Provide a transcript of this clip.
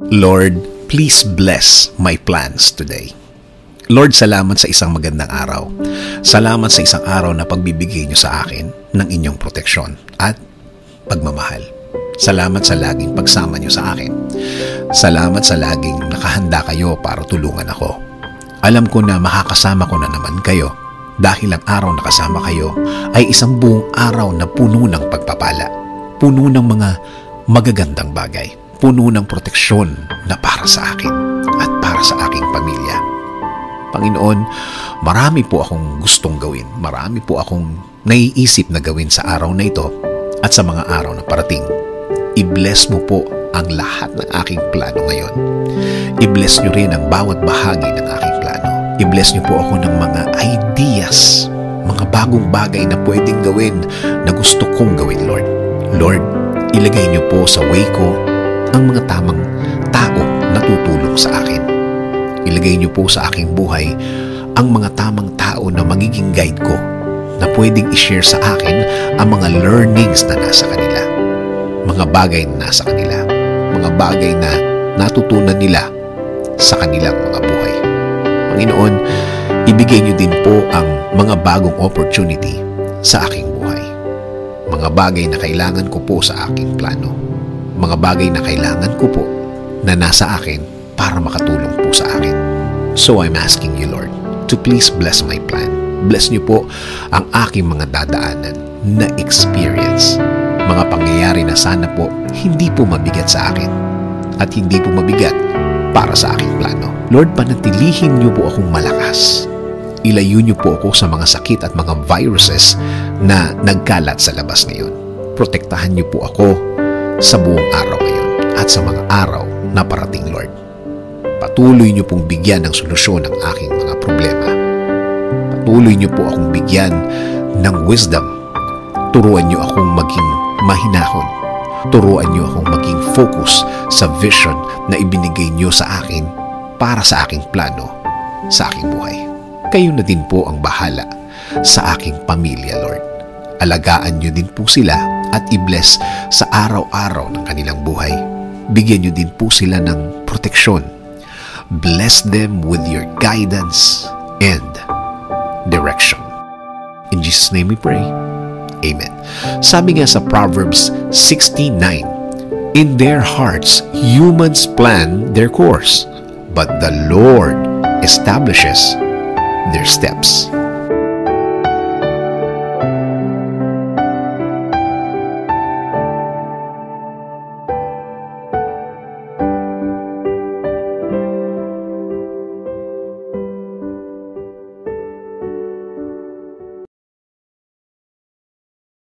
Lord, please bless my plans today. Lord, salamat sa isang magandang araw. Salamat sa isang araw na pagbibigay niyo sa akin ng inyong proteksyon at pagmamahal. Salamat sa laging pagsama niyo sa akin. Salamat sa laging nakahanda kayo para tulungan ako. Alam ko na makakasama ko na naman kayo dahil ang araw na kasama kayo ay isang buong araw na puno ng pagpapala, puno ng mga magagandang bagay, puno ng proteksyon na para sa akin at para sa aking pamilya. Panginoon, marami po akong gustong gawin. Marami po akong naiisip na gawin sa araw na ito at sa mga araw na parating. I-bless mo po ang lahat ng aking plano ngayon. I-bless nyo rin ang bawat bahagi ng aking plano. I-bless nyo po ako ng mga ideas, mga bagong bagay na pwedeng gawin na gusto kong gawin, Lord. Lord, ilagay nyo po sa way ko ang mga tamang tao na tutulong sa akin. Ilagay niyo po sa aking buhay ang mga tamang tao na magiging guide ko na pwedeng i-share sa akin ang mga learnings na nasa kanila, mga bagay na nasa kanila, mga bagay na natutunan nila sa kanilang mga buhay. Panginoon, ibigay niyo din po ang mga bagong opportunity sa aking buhay. Mga bagay na kailangan ko po sa aking plano. Mga bagay na kailangan ko po na nasa akin para makatulong po sa akin. So I'm asking you, Lord, to please bless my plan. Bless niyo po ang aking mga dadaanan na experience. Mga pangyayari na sana po hindi po mabigat sa akin at hindi po mabigat para sa aking plano. Lord, panatilihin niyo po akong malakas. Ilayo niyo po ako sa mga sakit at mga viruses na nagkalat sa labas ngayon. Protektahan niyo po ako sa buong araw ngayon at sa mga araw na parating, Lord. Patuloy niyo pong bigyan ng solusyon ang aking mga problema. Patuloy niyo po akong bigyan ng wisdom. Turuan niyo akong maging mahinahon. Turuan niyo akong maging focus sa vision na ibinigay niyo sa akin para sa aking plano, sa aking buhay. Kayo na din po ang bahala sa aking pamilya, Lord. Alagaan niyo din po sila at i-bless sa araw-araw ng kanilang buhay. Bigyan niyo din po sila ng proteksyon. Bless them with your guidance and direction. In Jesus' name we pray. Amen. Sabi nga sa Proverbs 16:9, in their hearts humans plan their course, but the Lord establishes their steps.